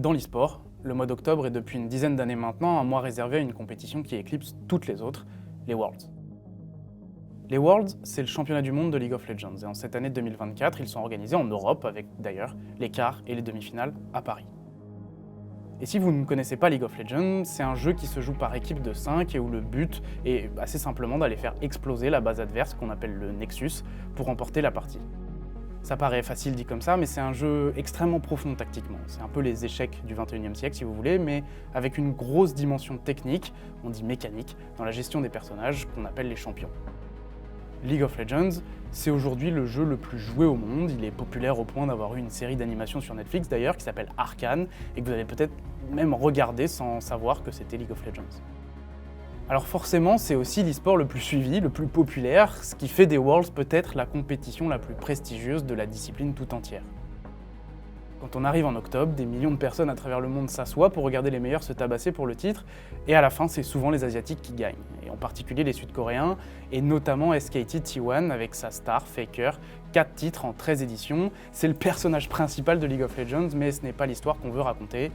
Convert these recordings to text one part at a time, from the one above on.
Dans l'e-sport, le mois d'octobre est depuis une dizaine d'années maintenant un mois réservé à une compétition qui éclipse toutes les autres, les Worlds. Les Worlds, c'est le championnat du monde de League of Legends et en cette année 2024, ils sont organisés en Europe avec d'ailleurs les quarts et les demi-finales à Paris. Et si vous ne connaissez pas League of Legends, c'est un jeu qui se joue par équipe de 5 et où le but est assez simplement d'aller faire exploser la base adverse qu'on appelle le Nexus pour remporter la partie. Ça paraît facile dit comme ça, mais c'est un jeu extrêmement profond tactiquement. C'est un peu les échecs du 21e siècle si vous voulez, mais avec une grosse dimension technique, on dit mécanique, dans la gestion des personnages qu'on appelle les champions. League of Legends, c'est aujourd'hui le jeu le plus joué au monde. Il est populaire au point d'avoir eu une série d'animations sur Netflix d'ailleurs qui s'appelle Arcane et que vous avez peut-être même regardé sans savoir que c'était League of Legends. Alors forcément, c'est aussi l'e-sport le plus suivi, le plus populaire, ce qui fait des Worlds peut-être la compétition la plus prestigieuse de la discipline tout entière. Quand on arrive en octobre, des millions de personnes à travers le monde s'assoient pour regarder les meilleurs se tabasser pour le titre, et à la fin, c'est souvent les Asiatiques qui gagnent, et en particulier les Sud-Coréens, et notamment SKT T1 avec sa star, Faker, 4 titres en 13 éditions. C'est le personnage principal de League of Legends, mais ce n'est pas l'histoire qu'on veut raconter,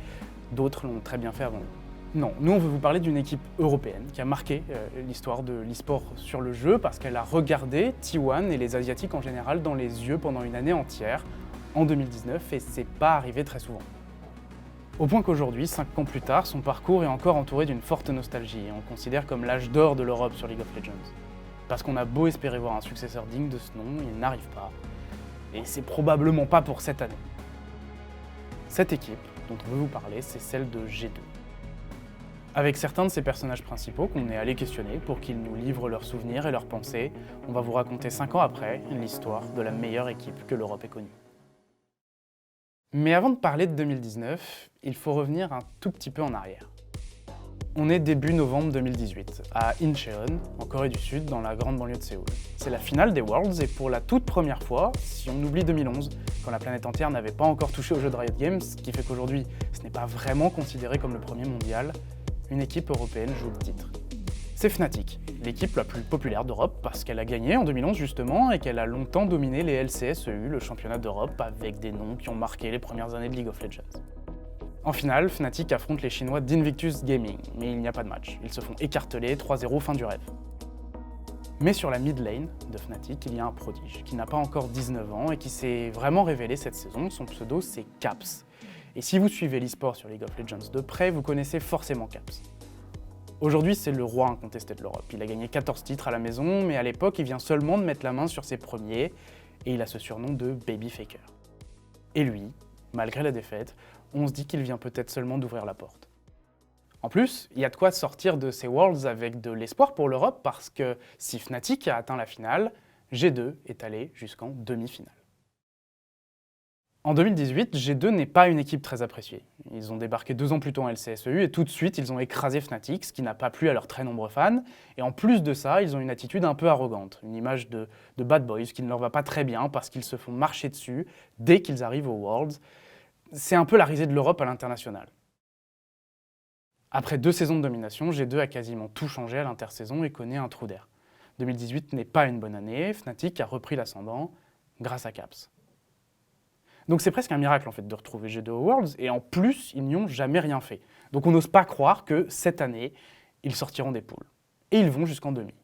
d'autres l'ont très bien fait avant nous. Non, nous on veut vous parler d'une équipe européenne qui a marqué l'histoire de l'e-sport sur le jeu parce qu'elle a regardé T1 et les Asiatiques en général dans les yeux pendant une année entière, en 2019, et c'est pas arrivé très souvent. Au point qu'aujourd'hui, 5 ans plus tard, son parcours est encore entouré d'une forte nostalgie et on le considère comme l'âge d'or de l'Europe sur League of Legends. Parce qu'on a beau espérer voir un successeur digne de ce nom, il n'arrive pas. Et c'est probablement pas pour cette année. Cette équipe dont on veut vous parler, c'est celle de G2. Avec certains de ses personnages principaux qu'on est allé questionner pour qu'ils nous livrent leurs souvenirs et leurs pensées, on va vous raconter 5 ans après l'histoire de la meilleure équipe que l'Europe ait connue. Mais avant de parler de 2019, il faut revenir un tout petit peu en arrière. On est début novembre 2018, à Incheon, en Corée du Sud, dans la grande banlieue de Séoul. C'est la finale des Worlds et pour la toute première fois, si on oublie 2011, quand la planète entière n'avait pas encore touché au jeu de Riot Games, ce qui fait qu'aujourd'hui ce n'est pas vraiment considéré comme le premier mondial, une équipe européenne joue le titre. C'est Fnatic, l'équipe la plus populaire d'Europe parce qu'elle a gagné en 2011 justement et qu'elle a longtemps dominé les LCSEU, le championnat d'Europe, avec des noms qui ont marqué les premières années de League of Legends. En finale, Fnatic affronte les Chinois d'Invictus Gaming, mais il n'y a pas de match. Ils se font écarteler, 3-0, fin du rêve. Mais sur la mid lane de Fnatic, il y a un prodige qui n'a pas encore 19 ans et qui s'est vraiment révélé cette saison. Son pseudo, c'est Caps. Et si vous suivez l'e-sport sur League of Legends de près, vous connaissez forcément Caps. Aujourd'hui, c'est le roi incontesté de l'Europe. Il a gagné 14 titres à la maison, mais à l'époque, il vient seulement de mettre la main sur ses premiers, et il a ce surnom de Baby Faker. Et lui, malgré la défaite, on se dit qu'il vient peut-être seulement d'ouvrir la porte. En plus, il y a de quoi sortir de ces Worlds avec de l'espoir pour l'Europe, parce que si Fnatic a atteint la finale, G2 est allé jusqu'en demi-finale. En 2018, G2 n'est pas une équipe très appréciée. Ils ont débarqué 2 ans plus tôt en LCSEU et tout de suite, ils ont écrasé Fnatic, ce qui n'a pas plu à leurs très nombreux fans. Et en plus de ça, ils ont une attitude un peu arrogante, une image de bad boys qui ne leur va pas très bien parce qu'ils se font marcher dessus dès qu'ils arrivent aux Worlds. C'est un peu la risée de l'Europe à l'international. Après 2 saisons de domination, G2 a quasiment tout changé à l'intersaison et connaît un trou d'air. 2018 n'est pas une bonne année, Fnatic a repris l'ascendant grâce à Caps. Donc c'est presque un miracle en fait de retrouver G2 aux Worlds, et en plus, ils n'y ont jamais rien fait. Donc on n'ose pas croire que cette année, ils sortiront des poules. Et ils vont jusqu'en demi.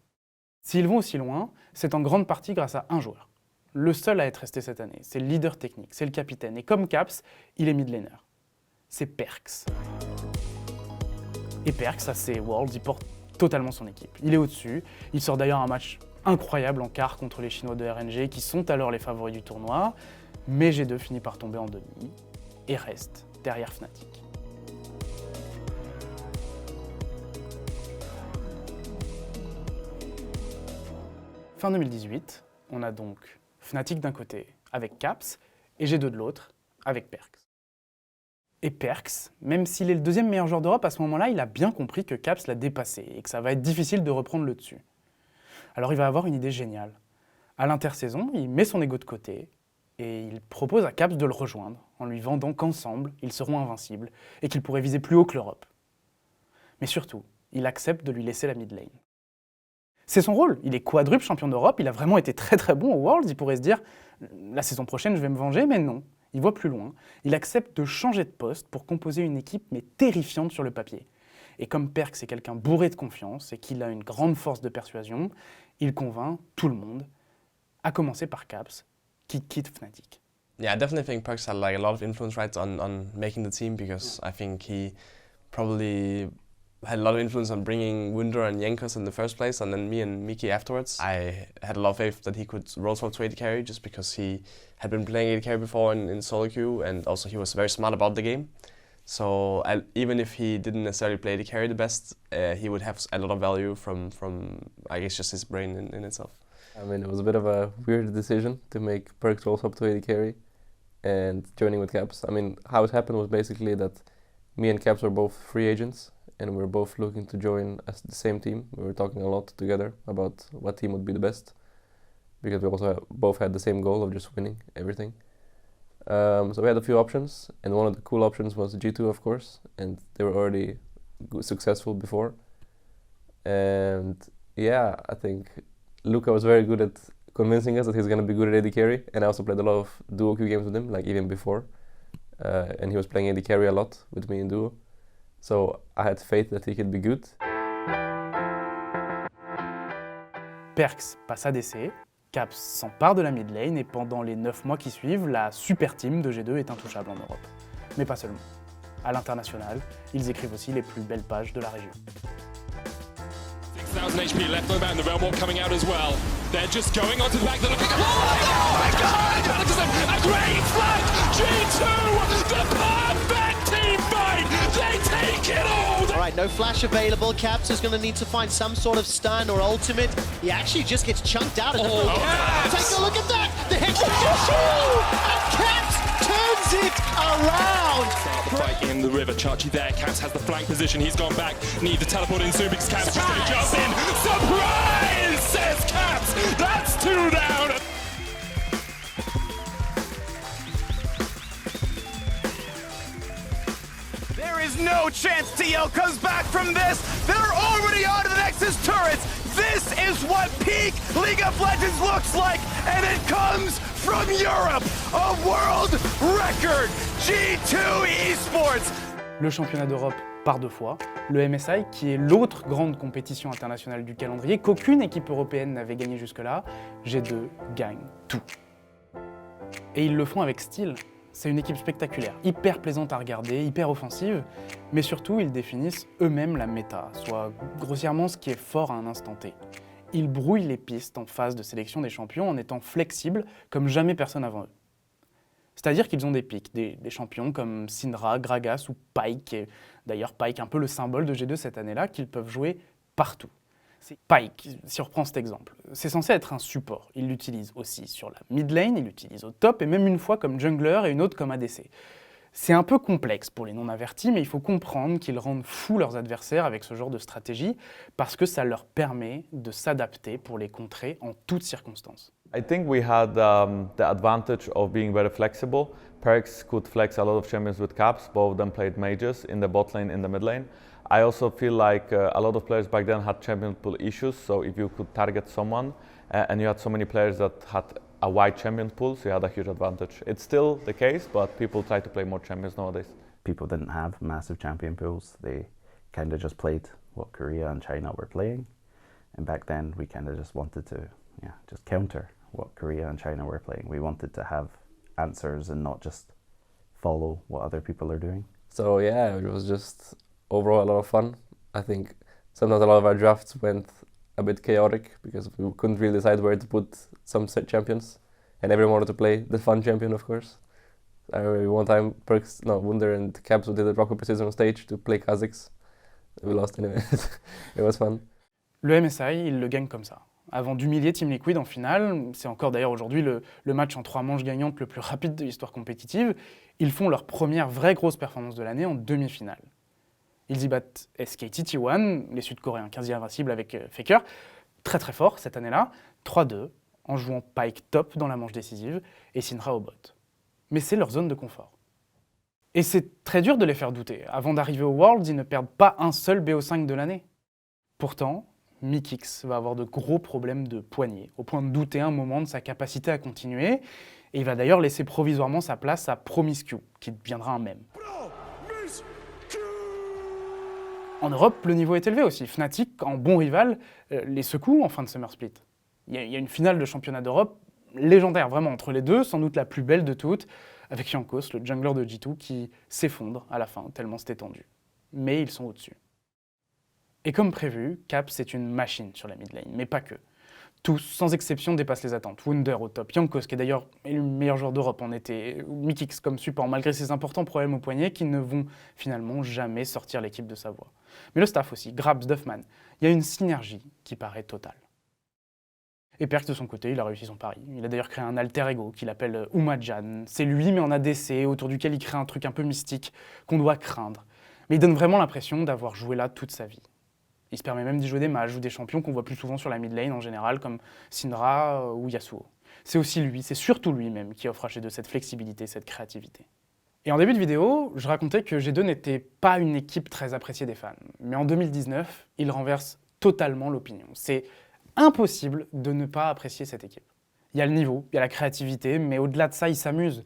S'ils vont aussi loin, c'est en grande partie grâce à un joueur. Le seul à être resté cette année, c'est le leader technique, c'est le capitaine, et comme Caps, il est mid laner. C'est Perkz. Et Perkz, à ces Worlds, il porte totalement son équipe. Il est au-dessus, il sort d'ailleurs un match incroyable en quart contre les Chinois de RNG, qui sont alors les favoris du tournoi, mais G2 finit par tomber en demi et reste derrière Fnatic. Fin 2018, on a donc Fnatic d'un côté avec Caps et G2 de l'autre avec Perkz. Et Perkz, même s'il est le 2e meilleur joueur d'Europe à ce moment-là, il a bien compris que Caps l'a dépassé et que ça va être difficile de reprendre le dessus. Alors il va avoir une idée géniale. À l'intersaison, il met son ego de côté et il propose à Caps de le rejoindre en lui vendant qu'ensemble, ils seront invincibles et qu'ils pourraient viser plus haut que l'Europe. Mais surtout, il accepte de lui laisser la mid lane. C'est son rôle, il est quadruple champion d'Europe, il a vraiment été très très bon aux Worlds, il pourrait se dire « la saison prochaine je vais me venger », mais non. Il voit plus loin, il accepte de changer de poste pour composer une équipe mais terrifiante sur le papier. Et comme Perkz est quelqu'un bourré de confiance et qu'il a une grande force de persuasion, il convainc tout le monde, à commencer par Caps, qui quitte Fnatic. Yeah, I definitely think Perkz had like a lot of influence, right, on making the team, because I think he probably had a lot of influence on bringing Wunder and Jankos in the first place, and then me and Miki afterwards. I had a lot of faith that he could role swap to AD carry just because he had been playing AD carry before in solo queue, and also he was very smart about the game. So even if he didn't necessarily play AD carry the best, he would have a lot of value from I guess just his brain in itself. I mean, it was a bit of a weird decision to make Perkz role swap to AD carry and joining with Caps. I mean, how it happened was basically that me and Caps were both free agents, and we were both looking to join as the same team. We were talking a lot together about what team would be the best, because we also both had the same goal of just winning everything. So we had a few options, and one of the cool options was G2, of course, and they were already successful before. And yeah, I think Luca was very good at convincing us that he's going to be good at AD carry, and I also played a lot of duo queue games with him, like even before. And he was playing AD carry a lot with me in duo. So I had faith that he could be good. Perkz passe ADC, Caps s'empare de la mid lane et pendant les 9 mois qui suivent, la super team de G2 est intouchable en Europe. Mais pas seulement. À l'international, ils écrivent aussi les plus belles pages de la région. 6,000 HP left no man, the Realm Warp coming out as well. They're just going onto the back, they're looking. Oh my god! A great flank! G2! The perfect team fight! They take it all! Alright, no flash available. Caps is going to need to find some sort of stun or ultimate. He actually just gets chunked out of the Oh, Caps. Caps! Take a look at that! The Hexagon! And Caps turns it around! Start the fight in the river. Chachi there. Caps has the flank position. He's gone back. Need to teleport in soon because Caps is going to jump in. Surprise! Says Caps. That's 2 down. There is no chance TL comes back from this. They're already on to the Nexus turrets. This is what peak League of Legends looks like, and it comes from Europe. A world record. G2 Esports. Le championnat d'Europe par 2 fois, le MSI qui est l'autre grande compétition internationale du calendrier qu'aucune équipe européenne n'avait gagné jusque-là, G2 gagne tout. Et ils le font avec style. C'est une équipe spectaculaire, hyper plaisante à regarder, hyper offensive, mais surtout ils définissent eux-mêmes la méta, soit grossièrement ce qui est fort à un instant T. Ils brouillent les pistes en phase de sélection des champions en étant flexibles comme jamais personne avant eux. C'est-à-dire qu'ils ont des pics, des champions comme Syndra, Gragas ou Pyke, et d'ailleurs Pyke un peu le symbole de G2 cette année-là, qu'ils peuvent jouer partout. Pyke, si on reprend cet exemple, c'est censé être un support. Il l'utilise aussi sur la mid lane, il l'utilise au top et même une fois comme jungler et une autre comme ADC. C'est un peu complexe pour les non-avertis, mais il faut comprendre qu'ils rendent fous leurs adversaires avec ce genre de stratégie parce que ça leur permet de s'adapter pour les contrer en toutes circonstances. I think we had the advantage of being very flexible. Perkz could flex a lot of champions with Caps, both of them played mages in the bot lane, in the mid lane. I also feel like a lot of players back then had champion pool issues, so if you could target someone, and you had so many players that had a wide champion pool, so you had a huge advantage. It's still the case, but people try to play more champions nowadays. People didn't have massive champion pools. They kind of just played what Korea and China were playing. And back then we kind of just wanted to just counter what Korea and China were playing. We wanted to have answers and not just follow what other people are doing. So yeah, it was just overall a lot of fun. I think sometimes a lot of our drafts went a bit chaotic because we couldn't really decide where to put some set champions, and everyone wanted to play the fun champion, of course. I remember one time Wunder and Caps did a rock paper scissors on stage to play Kha'Zix. We lost anyway. It was fun. Le MSI, il le gagne comme ça. Avant d'humilier Team Liquid en finale, c'est encore d'ailleurs aujourd'hui le match en 3 manches gagnantes le plus rapide de l'histoire compétitive, ils font leur première vraie grosse performance de l'année en demi-finale. Ils y battent SKT T1, les Sud-Coréens quasi invincibles avec Faker, très très fort cette année-là, 3-2, en jouant Pyke top dans la manche décisive et Syndra au bot. Mais c'est leur zone de confort. Et c'est très dur de les faire douter. Avant d'arriver au Worlds, ils ne perdent pas un seul BO5 de l'année. Pourtant, Mikix va avoir de gros problèmes de poignet, au point de douter un moment de sa capacité à continuer. Et il va d'ailleurs laisser provisoirement sa place à Promiscu, qui deviendra un mème. En Europe, le niveau est élevé aussi. Fnatic, en bon rival, les secoue en fin de Summer Split. Il y a une finale de championnat d'Europe légendaire, vraiment, entre les deux, sans doute la plus belle de toutes, avec Jankos, le jungler de G2, qui s'effondre à la fin, tellement c'était tendu. Mais ils sont au-dessus. Et comme prévu, Caps est une machine sur la mid lane, mais pas que. Tous, sans exception, dépassent les attentes. Wunder au top, Jankos, qui est d'ailleurs le meilleur joueur d'Europe en été, Mikix comme support, malgré ses importants problèmes au poignet, qui ne vont finalement jamais sortir l'équipe de sa voie. Mais le staff aussi, Grabs, Duffman, il y a une synergie qui paraît totale. Et Perkz, de son côté, il a réussi son pari. Il a d'ailleurs créé un alter ego qu'il appelle Umajan. C'est lui, mais en ADC, autour duquel il crée un truc un peu mystique qu'on doit craindre. Mais il donne vraiment l'impression d'avoir joué là toute sa vie. Il se permet même d'y jouer des mages ou des champions qu'on voit plus souvent sur la mid lane en général, comme Syndra ou Yasuo. C'est aussi lui, c'est surtout lui même qui offre à G2 cette flexibilité, cette créativité. Et en début de vidéo, je racontais que G2 n'était pas une équipe très appréciée des fans. Mais en 2019, il renverse totalement l'opinion. C'est impossible de ne pas apprécier cette équipe. Il y a le niveau, il y a la créativité, mais au-delà de ça, ils s'amusent.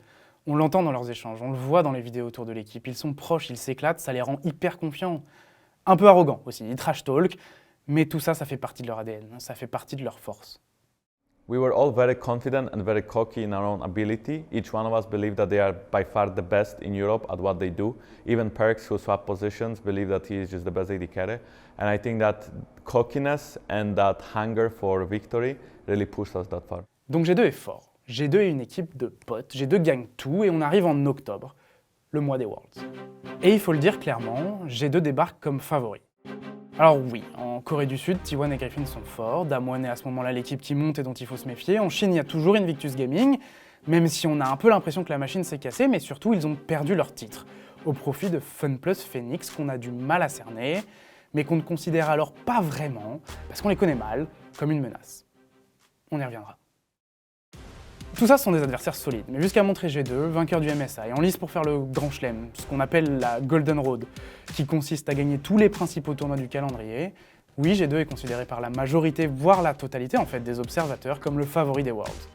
On l'entend dans leurs échanges, on le voit dans les vidéos autour de l'équipe. Ils sont proches, ils s'éclatent, ça les rend hyper confiants. Un peu arrogants aussi, ils trash talk, mais tout ça, ça fait partie de leur ADN, ça fait partie de leur force. We were all very confident and very cocky in our own ability. Each one of us believed that they are by far the best in Europe at what they do. Even Perkz, who swapped positions, believed that he is just the best AD carry. And I think that cockiness and that hunger for victory really pushed us that far. Donc G2 est fort. G2 est une équipe de potes. G2 gagne tout et on arrive en octobre, le mois des Worlds. Et il faut le dire clairement, G2 débarque comme favori. Alors oui, en Corée du Sud, T1 et Griffin sont forts, Damwon est à ce moment-là l'équipe qui monte et dont il faut se méfier. En Chine, il y a toujours Invictus Gaming, même si on a un peu l'impression que la machine s'est cassée, mais surtout ils ont perdu leur titre, au profit de FunPlus Phoenix qu'on a du mal à cerner, mais qu'on ne considère alors pas vraiment, parce qu'on les connaît mal, comme une menace. On y reviendra. Tout ça, ce sont des adversaires solides, mais jusqu'à montrer G2, vainqueur du MSI, en lice pour faire le Grand Chelem, ce qu'on appelle la Golden Road, qui consiste à gagner tous les principaux tournois du calendrier. Oui, G2 est considéré par la majorité, voire la totalité en fait, des observateurs comme le favori des Worlds.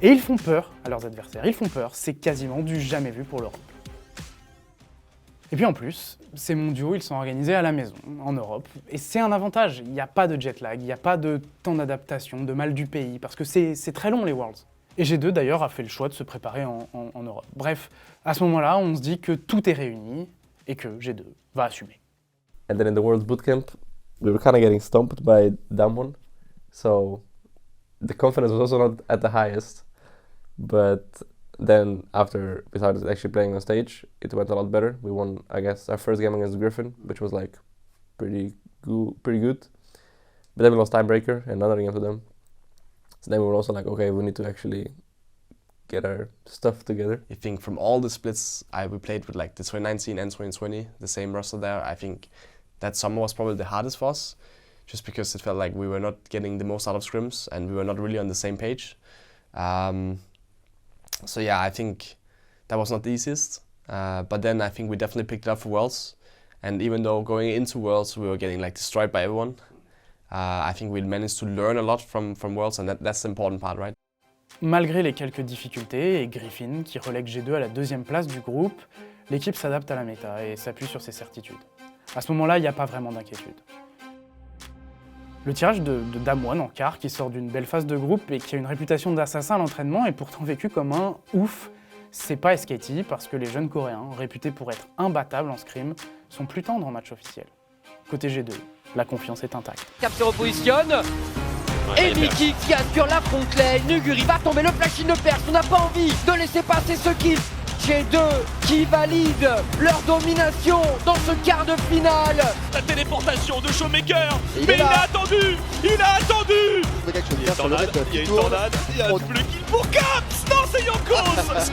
Et ils font peur à leurs adversaires, ils font peur, c'est quasiment du jamais vu pour l'Europe. Et puis en plus, ces mondiaux, ils sont organisés à la maison, en Europe, et c'est un avantage, il n'y a pas de jet lag, il n'y a pas de temps d'adaptation, de mal du pays, parce que c'est très long les Worlds. Et G2 d'ailleurs a fait le choix de se préparer en Europe. Bref, à ce moment-là, on se dit que tout est réuni et que G2 va assumer. And then in the World Bootcamp, we were kind of getting stomped by Damwon. So the confidence was also not at the highest. But then after we started actually playing on stage, it went a lot better. We won, I guess, our first game against Griffin, which was like pretty good. But then we lost Timebreaker and another game to them. So then we were also like, okay, we need to actually get our stuff together. I think from all the splits we played with, like the 2019 and 2020, the same roster there, I think that summer was probably the hardest for us, just because it felt like we were not getting the most out of scrims and we were not really on the same page. So yeah, I think that was not the easiest. But then I think we definitely picked it up for Worlds. And even though going into Worlds we were getting like destroyed by everyone, I think we managed to learn a lot from Worlds, and that's the important part, right? Malgré les quelques difficultés et Griffin qui relègue G2 à la deuxième place du groupe, l'équipe s'adapte à la méta et s'appuie sur ses certitudes. À ce moment-là, il n'y a pas vraiment d'inquiétude. Le tirage de Damwon en quart, qui sort d'une belle phase de groupe et qui a une réputation d'assassin à l'entraînement, est pourtant vécu comme un ouf. C'est pas SKT parce que les jeunes coréens, réputés pour être imbattables en scrim, sont plus tendres en match officiel. Côté G2, la confiance est intacte. Cap se repositionne. Et Mikix qui assure la front lane. Nuguri va tomber, le flash in de Perkz. On n'a pas envie de laisser passer ce kill. G2 qui valide leur domination dans ce quart de finale. La téléportation de Showmaker. Mais il a attendu. Il a attendu. Il y a une tornade. Il y a un double kill pour Caps. Non, c'est Jankos.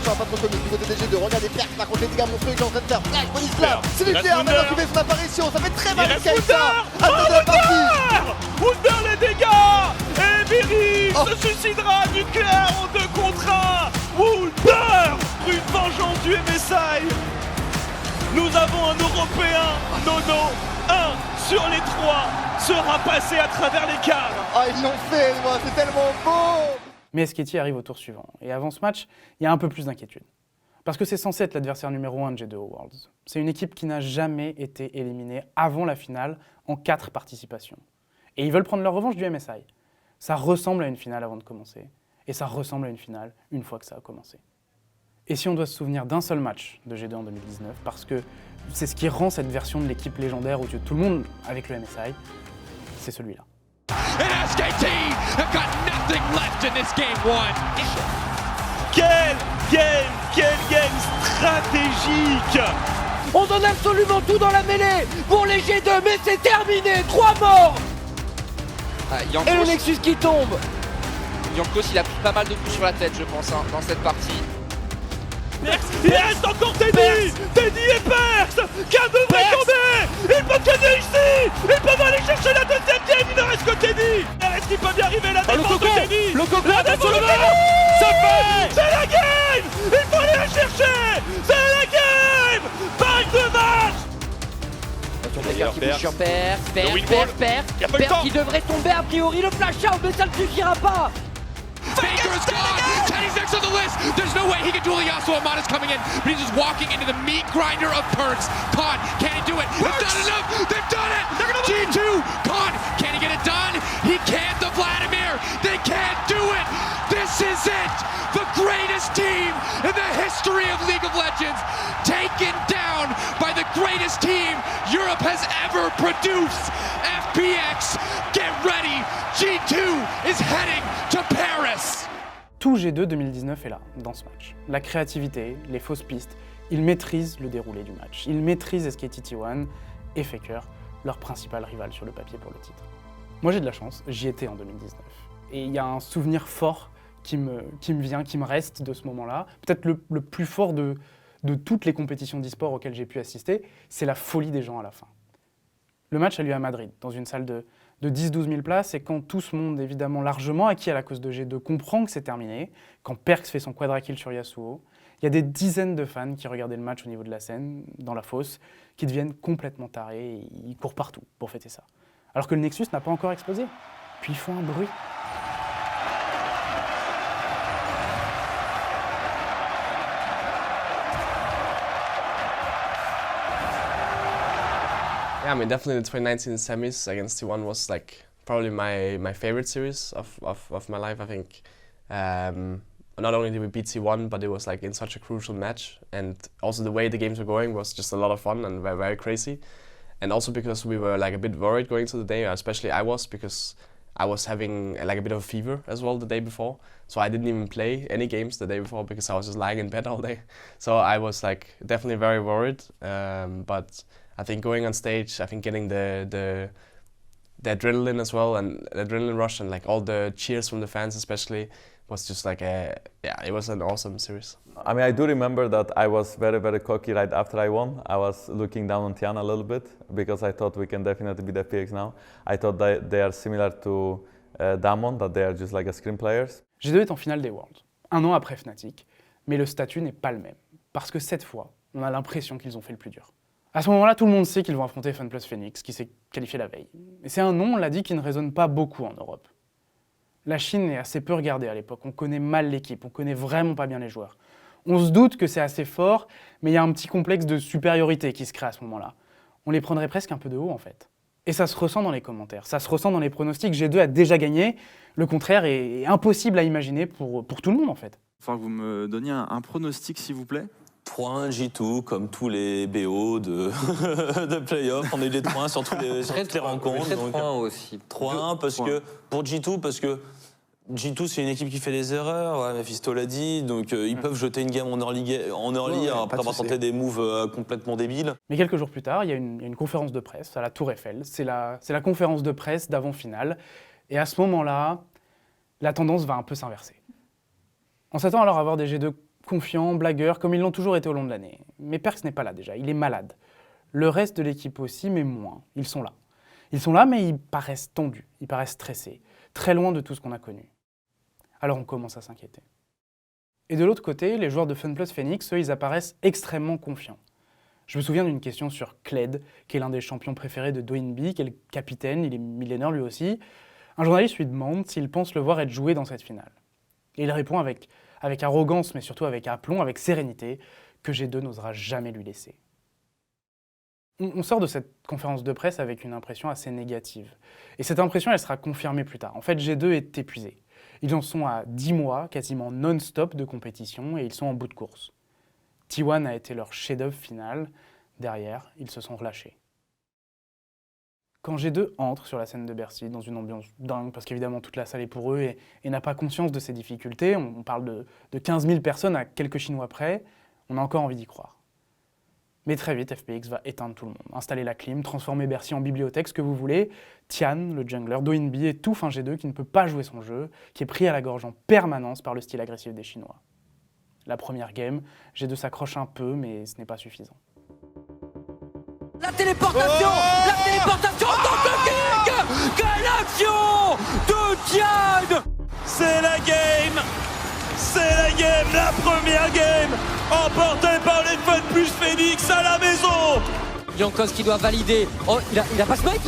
Pas trop connu du côté des G2, regardez Perkz par contre les dégâts monstrueux qu'il est en train de faire. Flash, Bonisla, c'est nucléaire, maintenant qu'il fait son apparition, ça fait très mal à Kaisa. Attends de la partie. Wunder les dégâts. Et Virix se suicidera, nucléaire en 2 contre 1. Wunder, une vengeance du MSI. Nous avons un Européen, Nono, 1 sur les 3, sera passé à travers les caves. Ah, ils l'ont fait, moi, c'est tellement beau. Mais SKT arrive au tour suivant. Et avant ce match, il y a un peu plus d'inquiétude. Parce que c'est censé être l'adversaire numéro 1 de G2 au Worlds. C'est une équipe qui n'a jamais été éliminée avant la finale en 4 participations. Et ils veulent prendre leur revanche du MSI. Ça ressemble à une finale avant de commencer. Et ça ressemble à une finale une fois que ça a commencé. Et si on doit se souvenir d'un seul match de G2 en 2019, parce que c'est ce qui rend cette version de l'équipe légendaire aux yeux de tout le monde avec le MSI, c'est celui-là. And SKT have got nothing left in this game 1. Quel game stratégique! On donne absolument tout dans la mêlée pour les G2, mais c'est terminé. 3 morts. Et le Nexus qui tombe. Jankos, il a pris pas mal de coups sur la tête, je pense, dans cette partie. Il reste encore Teddy! Teddy et Perks! Cam devrait tomber! Ils peuvent gagner ici! Ils peuvent aller chercher la deuxième game! Il ne reste que Teddy! Est-ce qu'il peut bien arriver la défense de Teddy? La défense de Teddy! Ça fait! C'est la game! Il faut aller la chercher! C'est la game! Balle de match! Qui bouge sur Perks pas le temps. qui devrait tomber a priori, le flash out, mais ça ne suffira pas. Faker's gone! Teddy's next on the list! There's no way he can duel Yasuo. Amada's coming in, but he's just walking into the meat grinder of Perks. Khan, can he do it? It's not enough! They've done it! G2! Khan, can he get it done? He can't, the Vladimir! They can't do it! This is it! The greatest team in the history of League of Legends! Taken down by the greatest team Europe has ever produced! FPX, get ready! G2 is heading to Paris! Tout G2 2019 est là, dans ce match. La créativité, les fausses pistes, ils maîtrisent le déroulé du match. Ils maîtrisent SKT1 et Faker, leur principal rival sur le papier pour le titre. Moi j'ai de la chance, j'y étais en 2019. Et il y a un souvenir fort qui me reste de ce moment-là. Peut-être le plus fort de toutes les compétitions d'e-sport auxquelles j'ai pu assister, c'est la folie des gens à la fin. Le match a lieu à Madrid, dans une salle de 10-12 000 places, et quand tout ce monde, évidemment largement acquis à la cause de G2, comprend que c'est terminé, quand Perks fait son quadra-kill sur Yasuo, il y a des dizaines de fans qui regardaient le match au niveau de la scène, dans la fosse, qui deviennent complètement tarés, et ils courent partout pour fêter ça. Alors que le Nexus n'a pas encore explosé. Puis ils font un bruit. Yeah, I mean, definitely the 2019 semis against T1 was like probably my favorite series of my life. I think not only did we beat T1, but it was like in such a crucial match, and also the way the games were going was just a lot of fun and very, very crazy. And also because we were like a bit worried going to the day, especially I was, because I was having like a bit of a fever as well the day before. So I didn't even play any games the day before because I was just lying in bed all day. So I was like definitely very worried, but I think going on stage, I think getting the adrenaline as well, and the adrenaline rush, and like all the cheers from the fans especially, was just like it was an awesome series. I mean, I do remember that I was very, very cocky right after I won. I was looking down on Tiana a little bit because I thought we can definitely beat FPX now. I thought that they are similar to Damwon, that they are just like a scrim players. G2 est en finale des Worlds, un an après Fnatic, mais le statut n'est pas le même. Parce que cette fois, on a l'impression qu'ils ont fait le plus dur. À ce moment-là, tout le monde sait qu'ils vont affronter FunPlus Phoenix, qui s'est qualifié la veille. Et c'est un nom, on l'a dit, qui ne résonne pas beaucoup en Europe. La Chine est assez peu regardée à l'époque, on connaît mal l'équipe, on connaît vraiment pas bien les joueurs. On se doute que c'est assez fort, mais il y a un petit complexe de supériorité qui se crée à ce moment-là. On les prendrait presque un peu de haut en fait. Et ça se ressent dans les commentaires, ça se ressent dans les pronostics. G2 a déjà gagné, le contraire est impossible à imaginer pour tout le monde en fait. Enfin, vous me donniez un pronostic s'il vous plaît. 3-1 G2, comme tous les BO de playoff. On a eu des 3-1 sur toutes les rencontres. 3-1 aussi. 3-1 parce que, pour G2, parce que G2 c'est une équipe qui fait des erreurs, ouais, Mephisto l'a dit, donc ils peuvent jeter une game en early après avoir tenté des moves complètement débiles. Mais quelques jours plus tard, il y a une conférence de presse à la Tour Eiffel. C'est la conférence de presse d'avant-finale. Et à ce moment-là, la tendance va un peu s'inverser. On s'attend alors à voir des G2 confiants, blagueurs, comme ils l'ont toujours été au long de l'année. Mais Perks n'est pas là déjà, il est malade. Le reste de l'équipe aussi, mais moins. Ils sont là. Ils sont là, mais ils paraissent tendus, ils paraissent stressés, très loin de tout ce qu'on a connu. Alors on commence à s'inquiéter. Et de l'autre côté, les joueurs de FunPlus Phoenix, eux, ils apparaissent extrêmement confiants. Je me souviens d'une question sur Kled, qui est l'un des champions préférés de Doinby, qui est le capitaine, il est millénaire lui aussi. Un journaliste lui demande s'il pense le voir être joué dans cette finale. Et il répond avec arrogance, mais surtout avec aplomb, avec sérénité, que G2 n'osera jamais lui laisser. On sort de cette conférence de presse avec une impression assez négative. Et cette impression, elle sera confirmée plus tard. En fait, G2 est épuisé. Ils en sont à 10 mois, quasiment non-stop de compétition, et ils sont en bout de course. T1 a été leur chef-d'œuvre final. Derrière, ils se sont relâchés. Quand G2 entre sur la scène de Bercy, dans une ambiance dingue, parce qu'évidemment toute la salle est pour eux et n'a pas conscience de ses difficultés, on parle de 15 000 personnes à quelques Chinois près, on a encore envie d'y croire. Mais très vite, FPX va éteindre tout le monde, installer la clim, transformer Bercy en bibliothèque, ce que vous voulez. Tian, le jungler, Doinbi étouffe un G2 qui ne peut pas jouer son jeu, qui est pris à la gorge en permanence par le style agressif des Chinois. La première game, G2 s'accroche un peu, mais ce n'est pas suffisant. La téléportation en tant que king. Quelle action de Tian. C'est la game, la première game, emportée par les Fun plus Phoenix à la maison. Jankos qui doit valider. Oh, il a pas smite,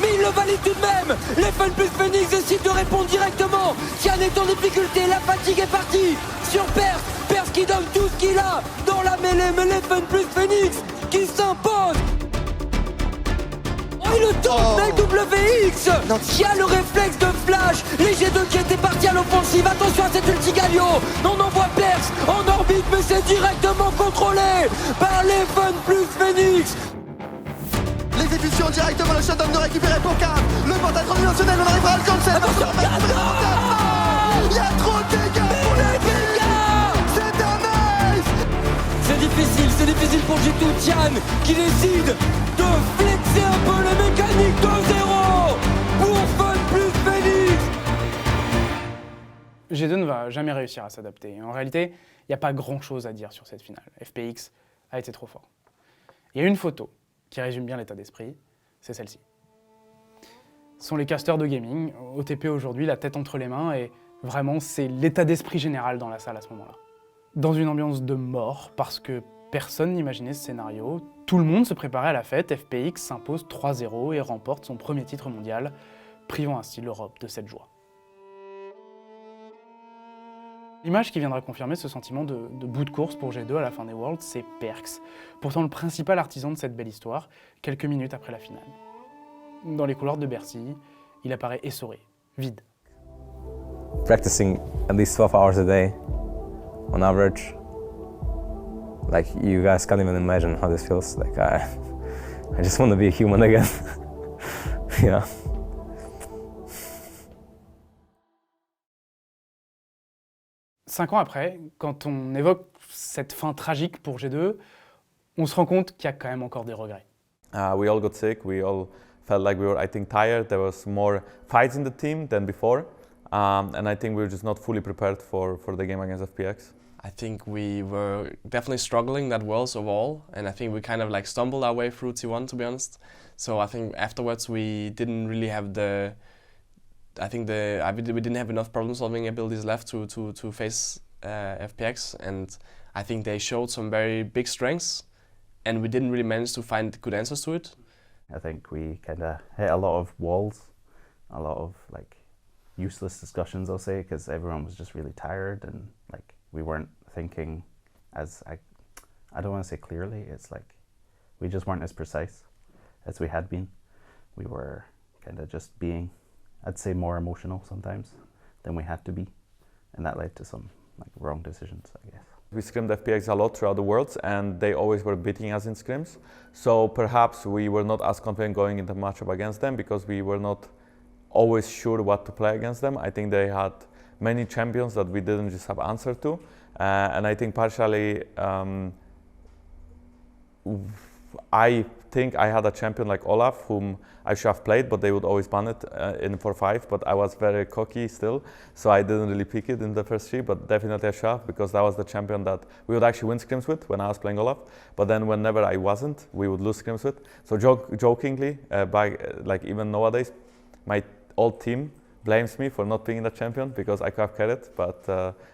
mais il le valide tout de même. Les Fun plus Phoenix décident de répondre directement. Tian est en difficulté, la fatigue est partie. Sur Perse qui donne tout ce qu'il a dans la mêlée, mais les Fun plus Phoenix qui s'impose. Oh, il le tente, mais WX. Il a le réflexe de flash. Les G2 qui étaient partis à l'offensive. Attention à cet ulti Galio. On envoie Perse en orbite, mais c'est directement contrôlé par les Fun plus Phoenix. L'exécution directement, le shutdown de récupérer pour Cam. Le portail transdimensionnel, on arrivera à le cancel. Il y a trop de dégâts pour les dégâts. C'est un ace. C'est difficile pour G2. Tian qui décide de flexer un peu les mécaniques 2-0 pour Fun plus Phoenix. G2 ne va jamais réussir à s'adapter. En réalité, il n'y a pas grand-chose à dire sur cette finale. FPX a été trop fort. Il y a une photo qui résume bien l'état d'esprit, c'est celle-ci. Ce sont les casters de gaming, OTP aujourd'hui, la tête entre les mains, et vraiment, c'est l'état d'esprit général dans la salle à ce moment-là. Dans une ambiance de mort, parce que personne n'imaginait ce scénario, tout le monde se préparait à la fête, FPX s'impose 3-0 et remporte son premier titre mondial, privant ainsi l'Europe de cette joie. L'image qui viendra confirmer ce sentiment de bout de course pour G2 à la fin des Worlds, c'est Perkz, pourtant le principal artisan de cette belle histoire, quelques minutes après la finale. Dans les couloirs de Bercy, il apparaît essoré, vide. Practicing at least 12 hours a day, on average. Like, you guys can't even imagine how this feels. Like, I just want to be a human again. Yeah. Cinq ans après, quand on évoque cette fin tragique pour G2, on se rend compte qu'il y a quand même encore des regrets. We all got sick, we all felt like we were, I think, tired. There was more fights in the team than before. And I think we were just not fully prepared for the game against FPX. I think we were definitely struggling that Worlds overall, and I think we kind of like stumbled our way through T1, to be honest. So I think afterwards we didn't really have we didn't have enough problem-solving abilities left to face FPX, and I think they showed some very big strengths, and we didn't really manage to find good answers to it. I think we kind of hit a lot of walls, a lot of like useless discussions, I'll say, because everyone was just really tired and like we weren't thinking as, I don't want to say clearly, it's like we just weren't as precise as we had been. We were kind of just being, I'd say, more emotional sometimes than we had to be, and that led to some like wrong decisions, I guess. We scrimmed FPX a lot throughout the Worlds, and they always were beating us in scrims. So perhaps we were not as confident going into the matchup against them because we were not always sure what to play against them. I think they had many champions that we didn't just have answer to, and I think partially I think I had a champion like Olaf whom I should have played, but they would always ban it in 4-5, but I was very cocky still, so I didn't really pick it in the first 3, but definitely I should have, because that was the champion that we would actually win scrims with when I was playing Olaf, but then whenever I wasn't, we would lose scrims with. So jokingly, like even nowadays, my old team blames me for not picking the champion because I could have carried it, but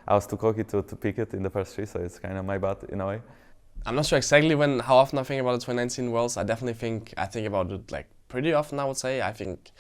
I was too cocky to pick it in the first 3, so it's kind of my bad in a way. I'm not sure exactly how often I think about the 2019 Worlds. I think about it like pretty often, I would say. I think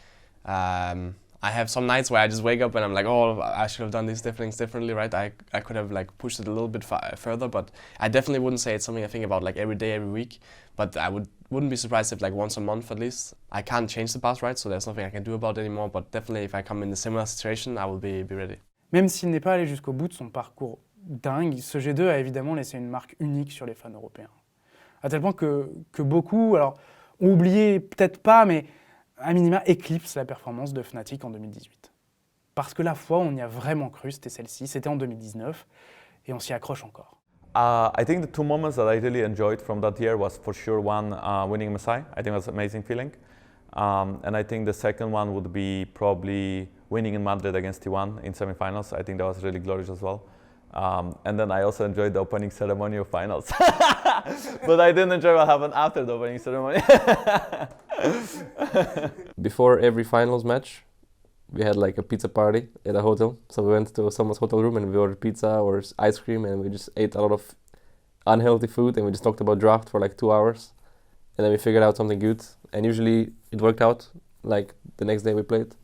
I have some nights where I just wake up and I'm like, oh, I should have done these things differently, right? I could have like pushed it a little bit further, but I definitely wouldn't say it's something I think about like every day, every week. But I wouldn't be surprised if like once a month at least. I can't change the past, right? So there's nothing I can do about it anymore. But definitely, if I come in a similar situation, I will be ready. Même s'il n'est pas allé jusqu'au bout de son parcours dingue, ce G2 a évidemment laissé une marque unique sur les fans européens. À tel point que beaucoup, alors, ont oublié, peut-être pas, mais à minima éclipse la performance de Fnatic en 2018. Parce que la fois où on y a vraiment cru, c'était celle-ci, c'était en 2019, et on s'y accroche encore. I think the two moments that I really enjoyed from that year was for sure one, winning Messiah. I think it was an amazing feeling. And I think the second one would be probably winning in Madrid against T1 in semifinals. I think that was really glorious as well. And then I also enjoyed the opening ceremony of finals. But I didn't enjoy what happened after the opening ceremony. Before every finals match, we had like a pizza party at a hotel. So we went to someone's hotel room and we ordered pizza or ice cream and we just ate a lot of unhealthy food and we just talked about draft for like 2 hours. And then we figured out something good. And usually it worked out, like the next day we played.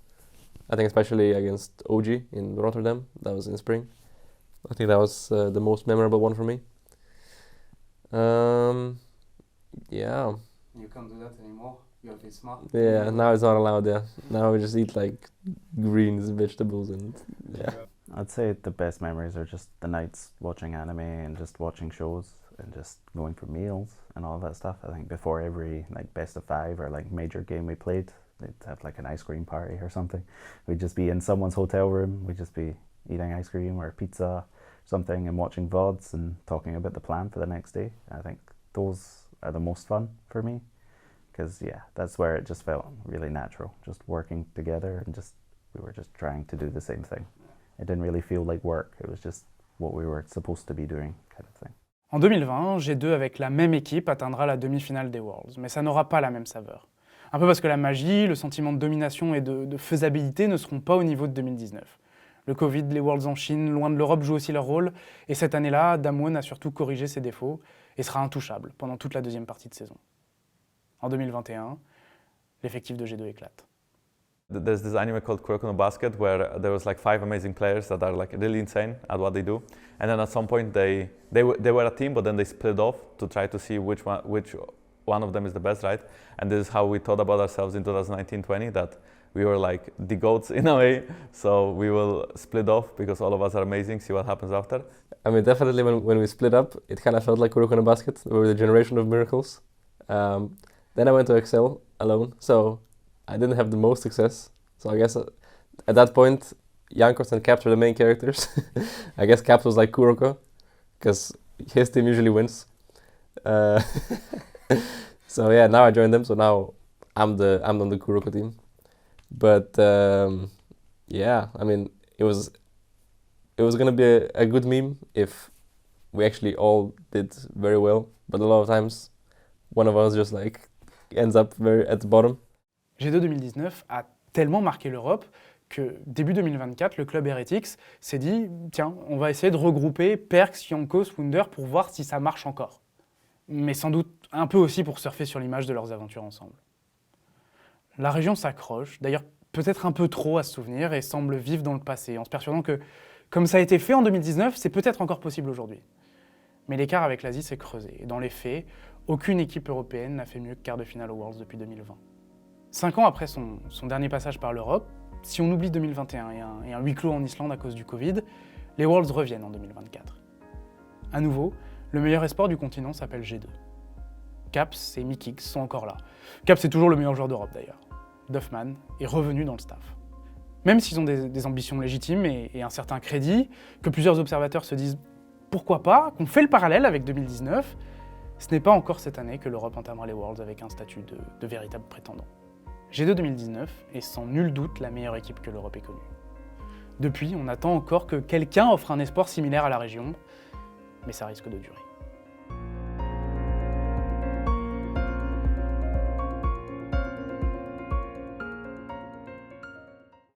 I think especially against OG in Rotterdam, that was in spring. I think that was the most memorable one for me. Yeah. You can't do that anymore. You have to be smart. Yeah, now it's not allowed. Yeah, now we just eat like greens, vegetables, and yeah. I'd say the best memories are just the nights watching anime and just watching shows and just going for meals and all that stuff. I think before every like best of 5 or like major game we played, they'd have like an ice cream party or something. We'd just be in someone's hotel room. We'd just be eating ice cream or pizza, something, and watching VODs and talking about the plan for the next day. I think those are the most fun for me because yeah, that's where it just felt really natural, just working together and just we were just trying to do the same thing. It didn't really feel like work, it was just what we were supposed to be doing kind of thing. En 2020, G2 avec la même équipe atteindra la demi-finale des Worlds, mais ça n'aura pas la même saveur. Un peu parce que la magie, le sentiment de domination et de faisabilité ne seront pas au niveau de 2019. Le Covid, les Worlds en Chine, loin de l'Europe, jouent aussi leur rôle. Et cette année-là, Damwon a surtout corrigé ses défauts et sera intouchable pendant toute la deuxième partie de saison. En 2021, l'effectif de G2 éclate. There's this anime called Kuroko no Basket where there was like 5 amazing players that are like really insane at what they do. And then at some point they were a team, but then they split off to try to see which one of them is the best, right? And this is how we thought about ourselves in 2019-20, that we were like the GOATs in a way, so we will split off because all of us are amazing, see what happens after. I mean, definitely when we split up, it kind of felt like Kuroko no Basket. We were the generation of miracles. Then I went to Excel alone, so I didn't have the most success. So I guess at that point, Jankos and Caps were the main characters. I guess Caps was like Kuroko, because his team usually wins. So yeah, now I joined them, so now I'm on the Kuroko team. But yeah, I mean, it was gonna be a good meme if we actually all did very well. But a lot of times, one of us just like ends up very at the bottom. G2 2019 a tellement marqué l'Europe que début 2024, le club Heretics s'est dit tiens, on va essayer de regrouper Perkz, Jankos, Wunder pour voir si ça marche encore. Mais sans doute un peu aussi pour surfer sur l'image de leurs aventures ensemble. La région s'accroche, d'ailleurs peut-être un peu trop à se souvenir, et semble vivre dans le passé, en se persuadant que, comme ça a été fait en 2019, c'est peut-être encore possible aujourd'hui. Mais l'écart avec l'Asie s'est creusé, et dans les faits, aucune équipe européenne n'a fait mieux que quart de finale aux Worlds depuis 2020. 5 ans après son dernier passage par l'Europe, si on oublie 2021 et un huis clos en Islande à cause du Covid, les Worlds reviennent en 2024. À nouveau, le meilleur esport du continent s'appelle G2. Caps et Mikix sont encore là. Caps est toujours le meilleur joueur d'Europe d'ailleurs. Duffman est revenu dans le staff. Même s'ils ont des ambitions légitimes et un certain crédit, que plusieurs observateurs se disent pourquoi pas, qu'on fait le parallèle avec 2019, ce n'est pas encore cette année que l'Europe entamera les Worlds avec un statut de véritable prétendant. G2 2019 est sans nul doute la meilleure équipe que l'Europe ait connue. Depuis, on attend encore que quelqu'un offre un espoir similaire à la région, mais ça risque de durer.